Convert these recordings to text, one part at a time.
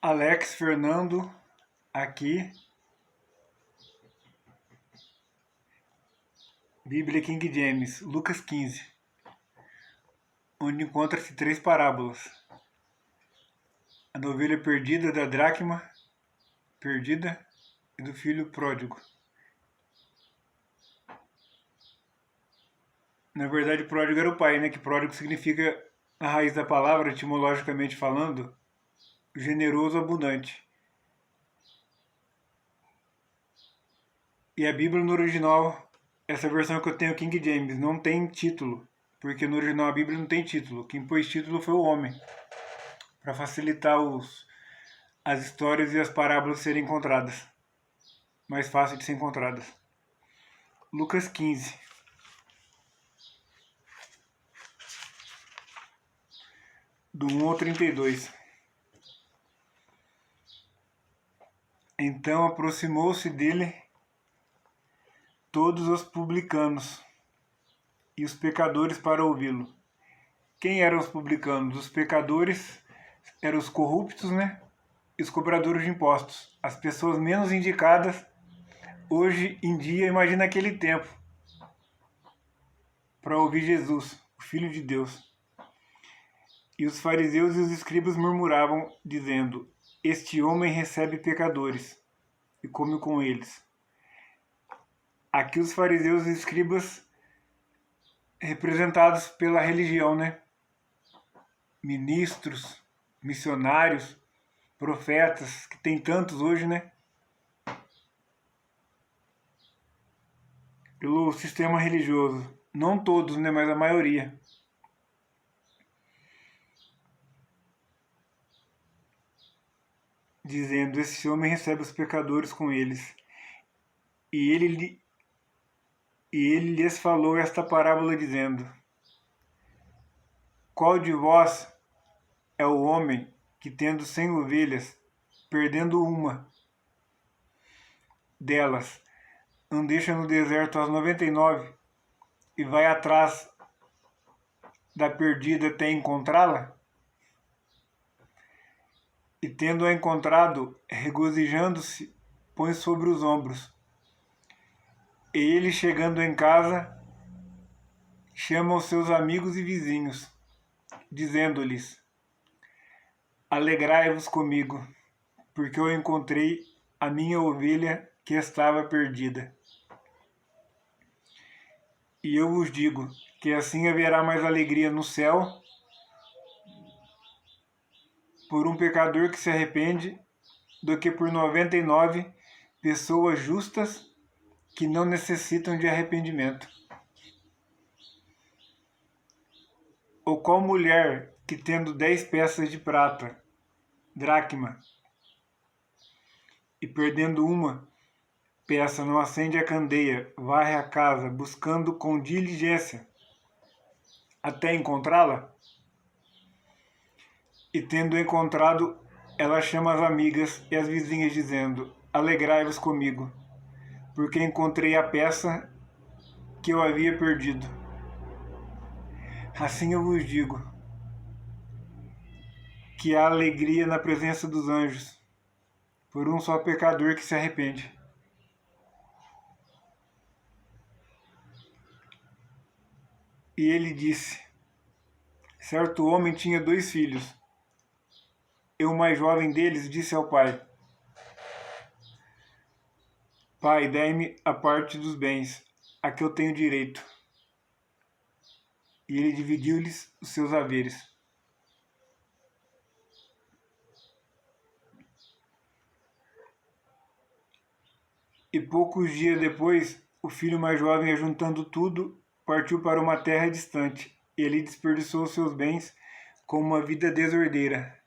Alex Fernando, aqui, Bíblia King James, Lucas 15, onde encontra-se 3 parábolas. A da ovelha perdida, da dracma perdida e do filho pródigo. Na verdade, pródigo era o pai, né? Que pródigo significa, na raiz da palavra, etimologicamente falando, generoso, abundante. E a Bíblia no original, essa versão que eu tenho, King James, não tem título, porque no original a Bíblia não tem título. Quem pôs título foi o homem, para facilitar as histórias e as parábolas serem encontradas, mais fácil de ser encontradas. Lucas 15. Do 1 ao 32. Então aproximou-se dele todos os publicanos e os pecadores para ouvi-lo. Quem eram os publicanos? Os pecadores eram os corruptos, né? E os cobradores de impostos. As pessoas menos indicadas hoje em dia, imagina aquele tempo, para ouvir Jesus, o Filho de Deus. E os fariseus e os escribas murmuravam, dizendo: Este homem recebe pecadores e come com eles. Aqui os fariseus e escribas representados pela religião, né? Ministros, missionários, profetas, que tem tantos hoje, né? Pelo sistema religioso. Não todos, né? Mas a maioria. Dizendo: Esse homem recebe os pecadores com eles. E ele lhes falou esta parábola, dizendo: Qual de vós é o homem que, tendo 100 ovelhas, perdendo uma delas, não deixa no deserto as 99 e vai atrás da perdida até encontrá-la? E tendo-a encontrado, regozijando-se, põe sobre os ombros. E ele, chegando em casa, chama os seus amigos e vizinhos, dizendo-lhes: Alegrai-vos comigo, porque eu encontrei a minha ovelha que estava perdida. E eu vos digo que assim haverá mais alegria no céu por um pecador que se arrepende do que por 99 pessoas justas que não necessitam de arrependimento. Ou qual mulher que, tendo 10 peças de prata, dracma, e perdendo uma peça, não acende a candeia, varre a casa, buscando com diligência até encontrá-la? E tendo encontrado, ela chama as amigas e as vizinhas, dizendo: Alegrai-vos comigo, porque encontrei a peça que eu havia perdido. Assim eu vos digo, que há alegria na presença dos anjos por um só pecador que se arrepende. E ele disse: Certo homem tinha 2 filhos. E o mais jovem deles disse ao pai: Pai, dai-me a parte dos bens, a que eu tenho direito. E ele dividiu-lhes os seus haveres. E poucos dias depois, o filho mais jovem, ajuntando tudo, partiu para uma terra distante. E ali desperdiçou os seus bens com uma vida desordeira.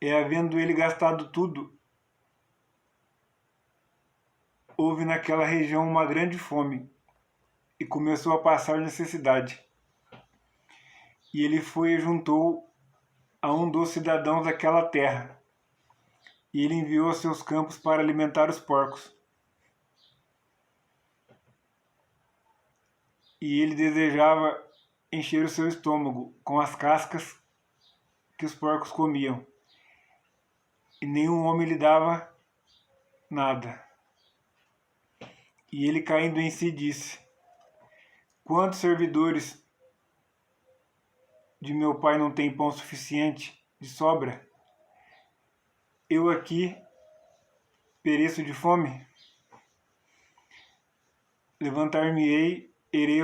E havendo ele gastado tudo, houve naquela região uma grande fome, e começou a passar necessidade. E ele foi e juntou a um dos cidadãos daquela terra, e ele enviou aos seus campos para alimentar os porcos. e ele desejava encher o seu estômago com as cascas que os porcos comiam, e nenhum homem lhe dava nada. E ele, caindo em si, disse: quantos servidores de meu pai não têm pão suficiente de sobra? Eu aqui pereço de fome? Levantar-me-ei, irei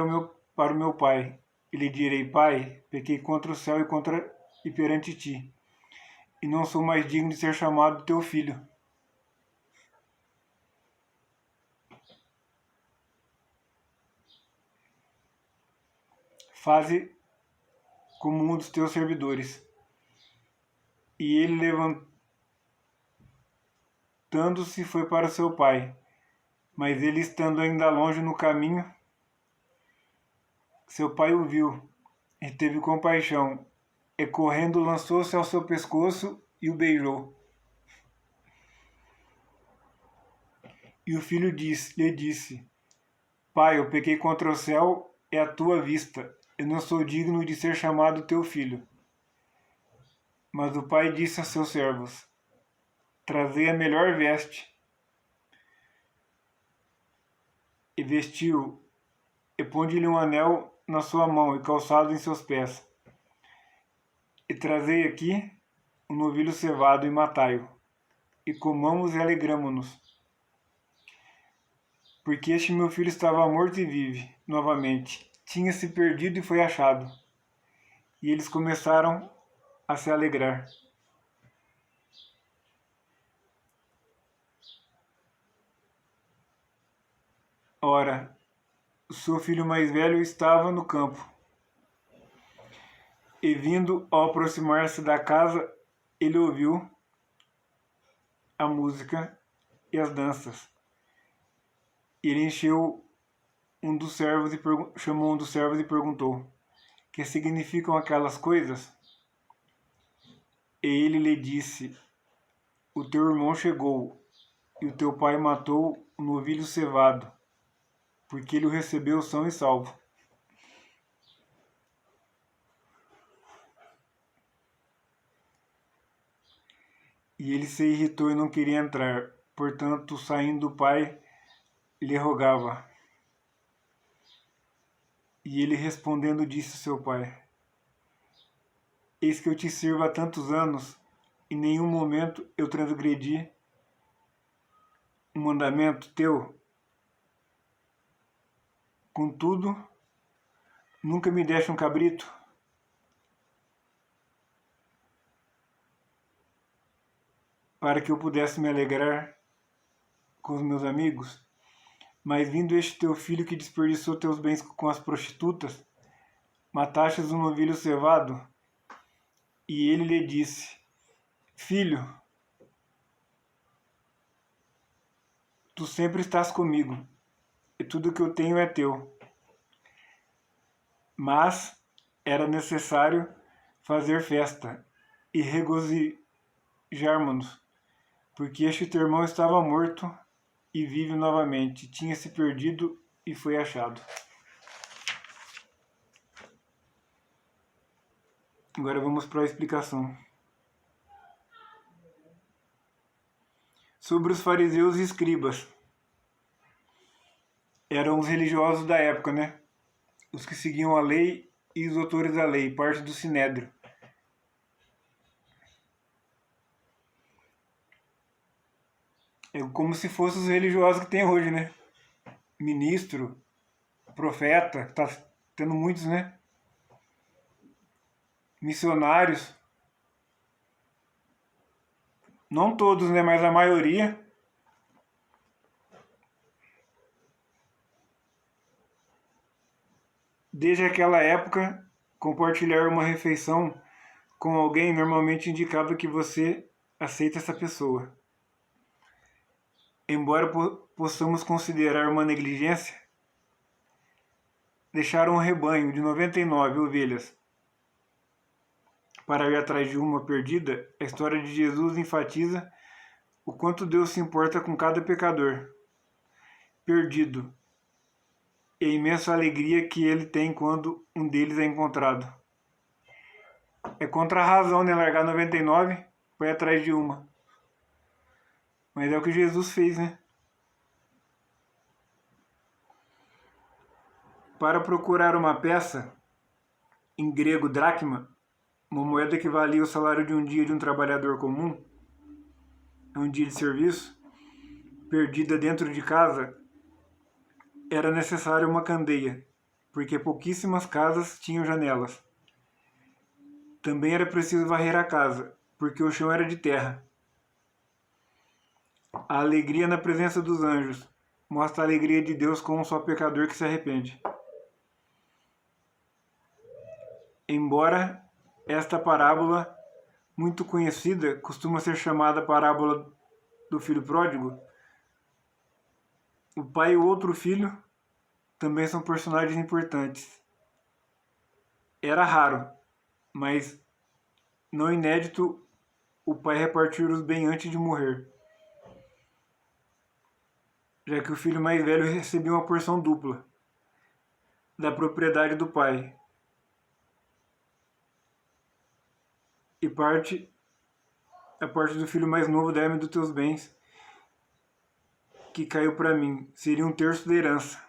para o meu pai, e lhe direi: Pai, pequei contra o céu e perante ti, e não sou mais digno de ser chamado teu filho. Faze como um dos teus servidores. E ele, levantando-se, foi para o seu pai. Mas ele, estando ainda longe no caminho, seu pai o viu e teve compaixão, e correndo lançou-se ao seu pescoço e o beijou. E o filho lhe disse: Pai, eu pequei contra o céu e a tua vista, eu não sou digno de ser chamado teu filho. Mas o pai disse a seus servos: Trazei a melhor veste, e vestiu, e ponde-lhe um anel na sua mão e calçado em seus pés. E trazei aqui um novilho cevado e matai-o, e comamos e alegramo-nos. Porque este meu filho estava morto e vive novamente, tinha se perdido e foi achado. E eles começaram a se alegrar. Ora, o seu filho mais velho estava no campo. E vindo ao aproximar-se da casa, ele ouviu a música e as danças. Ele chamou um dos servos e perguntou: que significam aquelas coisas? E ele lhe disse: o teu irmão chegou, e o teu pai matou o novilho cevado, porque ele o recebeu são e salvo. E ele se irritou e não queria entrar. Portanto, saindo o pai, lhe rogava. E ele respondendo disse ao seu pai: eis que eu te sirvo há tantos anos, e em nenhum momento eu transgredi um mandamento teu. Contudo, nunca me deste um cabrito, para que eu pudesse me alegrar com os meus amigos. Mas vindo este teu filho que desperdiçou teus bens com as prostitutas, matastes um novilho cevado. E ele lhe disse: filho, tu sempre estás comigo, e tudo que eu tenho é teu. Mas era necessário fazer festa e regozijarmos-nos, porque este teu irmão estava morto e vive novamente, tinha se perdido e foi achado. Agora vamos para a explicação. Sobre os fariseus e escribas. Eram os religiosos da época, né? Os que seguiam a lei e os autores da lei, parte do sinédrio. É como se fossem os religiosos que tem hoje, né? Ministro, profeta, tá tendo muitos, né? Missionários. Não todos, né? Mas a maioria. Desde aquela época, compartilhar uma refeição com alguém normalmente indicava que você aceita essa pessoa. Embora possamos considerar uma negligência, deixaram um rebanho de 99 ovelhas para ir atrás de uma perdida. A história de Jesus enfatiza o quanto Deus se importa com cada pecador perdido e a imensa alegria que ele tem quando um deles é encontrado. É contra a razão, né? Largar 99 para ir atrás de uma. Mas é o que Jesus fez, né? Para procurar uma peça, em grego dracma, uma moeda que valia o salário de um dia de um trabalhador comum, um dia de serviço, perdida dentro de casa, era necessária uma candeia, porque pouquíssimas casas tinham janelas. Também era preciso varrer a casa, porque o chão era de terra. A alegria na presença dos anjos mostra a alegria de Deus com um só pecador que se arrepende. Embora esta parábola, muito conhecida, costuma ser chamada parábola do filho pródigo, o pai e o outro filho também são personagens importantes. Era raro, mas não inédito, o pai repartir os bens antes de morrer, já que o filho mais velho recebia uma porção dupla da propriedade do pai e a parte do filho mais novo dá-me dos teus bens que caiu para mim, seria um terço da herança.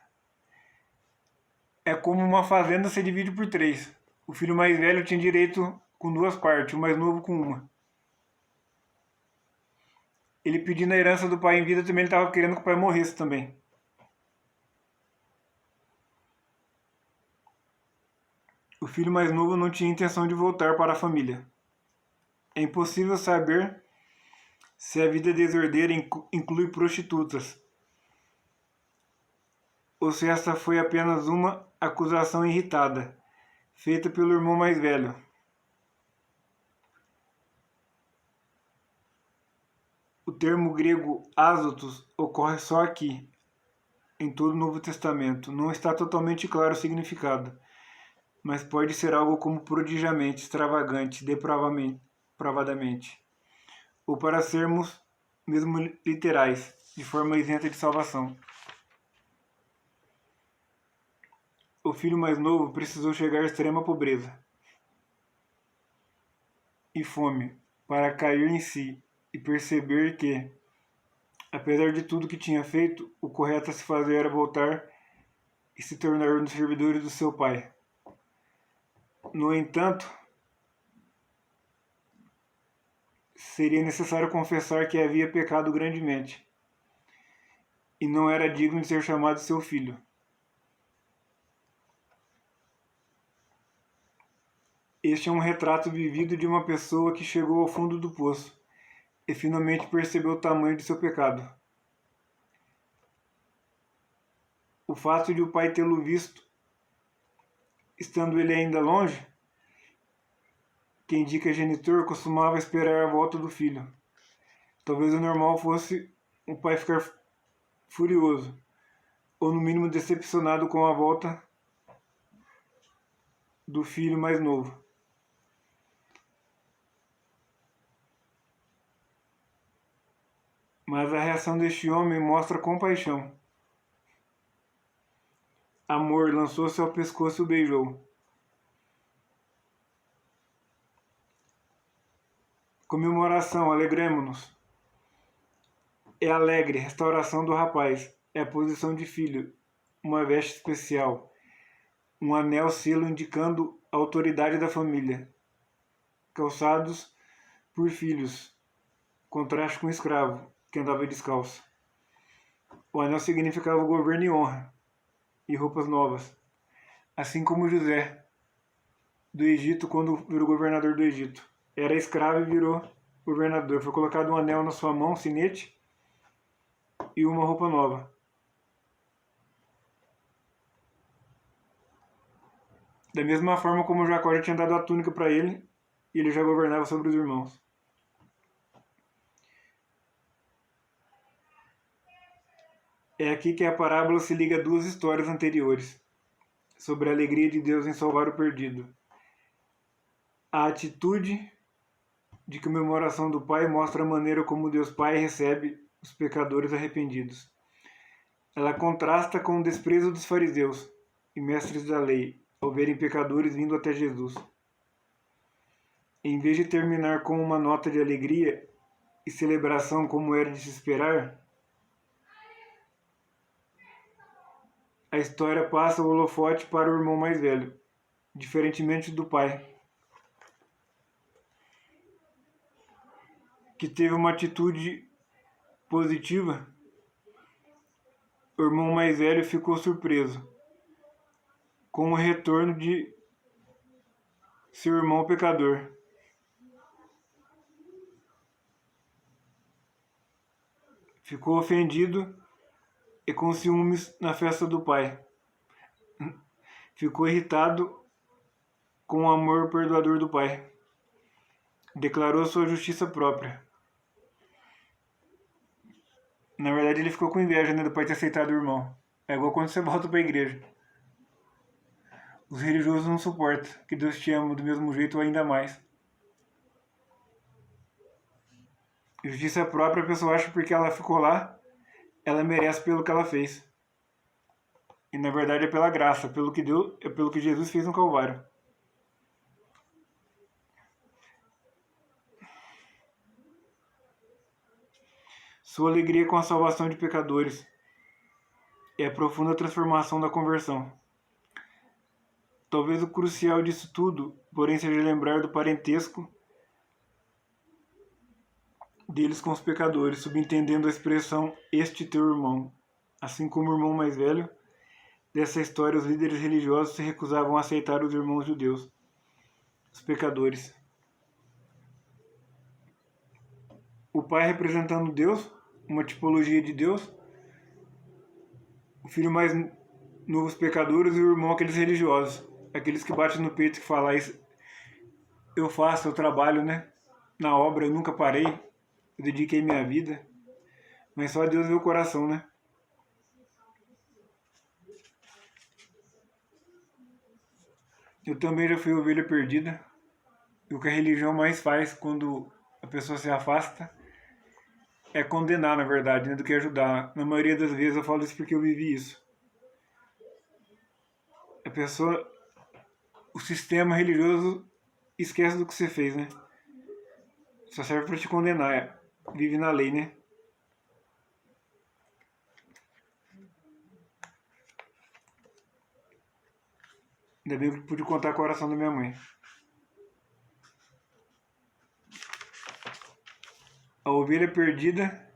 É como uma fazenda se divide por 3. O filho mais velho tinha direito com 2 partes, o mais novo com uma. Ele pedindo a herança do pai em vida, também ele estava querendo que o pai morresse também. O filho mais novo não tinha intenção de voltar para a família. É impossível saber se a vida desordeira inclui prostitutas, ou se esta foi apenas uma acusação irritada, feita pelo irmão mais velho. O termo grego azotos ocorre só aqui, em todo o Novo Testamento. Não está totalmente claro o significado, mas pode ser algo como prodigiamente, extravagante, depravadamente, ou para sermos mesmo literais, de forma isenta de salvação. O filho mais novo precisou chegar à extrema pobreza e fome para cair em si e perceber que, apesar de tudo que tinha feito, o correto a se fazer era voltar e se tornar um dos servidores do seu pai. No entanto, seria necessário confessar que havia pecado grandemente e não era digno de ser chamado seu filho. Este é um retrato vivido de uma pessoa que chegou ao fundo do poço e finalmente percebeu o tamanho de seu pecado. O fato de o pai tê-lo visto, estando ele ainda longe, que indica genitor, costumava esperar a volta do filho. Talvez o normal fosse o pai ficar furioso, ou no mínimo decepcionado com a volta do filho mais novo. Mas a reação deste homem mostra compaixão. Amor, lançou-se ao pescoço e o beijou. Comemoração, alegremo-nos. É alegre, restauração do rapaz. É a posição de filho, uma veste especial, um anel selo indicando a autoridade da família. Calçados por filhos, contraste com o escravo, que andava descalço. O anel significava governo e honra, e roupas novas. Assim como José, do Egito, quando virou governador do Egito. Era escravo e virou governador. Foi colocado um anel na sua mão, um sinete, e uma roupa nova. Da mesma forma como Jacó já tinha dado a túnica para ele, e ele já governava sobre os irmãos. É aqui que a parábola se liga a 2 histórias anteriores, sobre a alegria de Deus em salvar o perdido. A atitude de comemoração do Pai mostra a maneira como Deus Pai recebe os pecadores arrependidos. Ela contrasta com o desprezo dos fariseus e mestres da lei ao verem pecadores vindo até Jesus. Em vez de terminar com uma nota de alegria e celebração como era de se esperar, a história passa o holofote para o irmão mais velho, diferentemente do pai, que teve uma atitude positiva. O irmão mais velho ficou surpreso com o retorno de seu irmão pecador. Ficou ofendido e com ciúmes na festa do pai. Ficou irritado com o amor perdoador do pai. Declarou sua justiça própria. Na verdade, ele ficou com inveja, né, do pai ter aceitado o irmão. É igual quando você volta para a igreja. Os religiosos não suportam que Deus te ama do mesmo jeito ou ainda mais. Justiça própria a pessoa acha porque ela ficou lá, ela merece pelo que ela fez. E na verdade é pela graça, pelo que Jesus fez no Calvário. Sua alegria com a salvação de pecadores é a profunda transformação da conversão. Talvez o crucial disso tudo, porém, seja lembrar do parentesco deles com os pecadores, subentendendo a expressão "este teu irmão". Assim como o irmão mais velho, dessa história os líderes religiosos se recusavam a aceitar os irmãos judeus, os pecadores. O pai representando Deus, uma tipologia de Deus, o filho mais novo os pecadores e o irmão aqueles religiosos, aqueles que batem no peito e falam: eu faço, eu trabalho, né? Na obra, eu nunca parei, eu dediquei minha vida, mas só Deus vê o coração, né? Eu também já fui ovelha perdida. E o que a religião mais faz quando a pessoa se afasta é condenar, na verdade, né, do que ajudar. Na maioria das vezes eu falo isso porque eu vivi isso. A pessoa, o sistema religioso esquece do que você fez, né? Só serve para te condenar, vive na lei, né? Ainda bem que eu pude contar com a oração da minha mãe. A ovelha perdida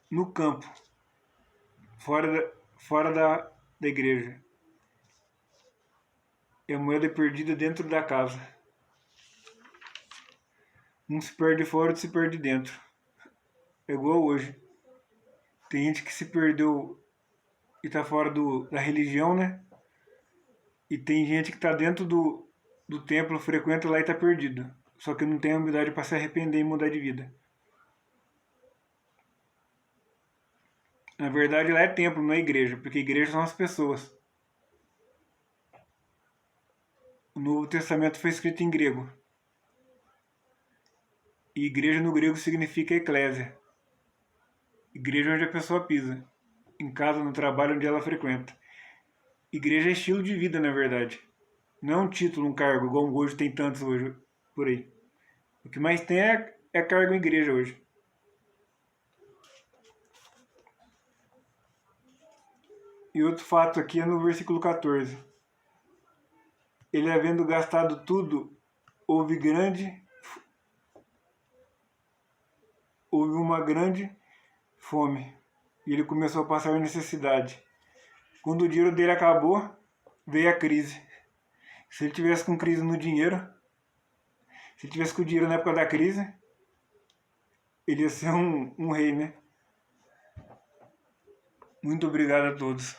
no campo, fora da igreja. E a moeda perdida dentro da casa. Um se perde fora, outro se perde dentro. É igual hoje. Tem gente que se perdeu e tá fora da religião, né? E tem gente que tá dentro do templo, frequenta lá e tá perdido. Só que não tem a humildade para se arrepender e mudar de vida. Na verdade, lá é templo, não é igreja, porque igreja são as pessoas. O Novo Testamento foi escrito em grego. E igreja no grego significa eclésia. Igreja onde a pessoa pisa. Em casa, no trabalho, onde ela frequenta. Igreja é estilo de vida, na verdade. Não é um título, um cargo, igual hoje tem tantos hoje por aí. O que mais tem é cargo em igreja hoje. E outro fato aqui é no versículo 14. Ele, havendo gastado tudo, houve uma grande fome. E ele começou a passar necessidade. Quando o dinheiro dele acabou, veio a crise. Se ele tivesse com crise no dinheiro, se ele tivesse com o dinheiro na época da crise, ele ia ser um rei, né? Muito obrigado a todos.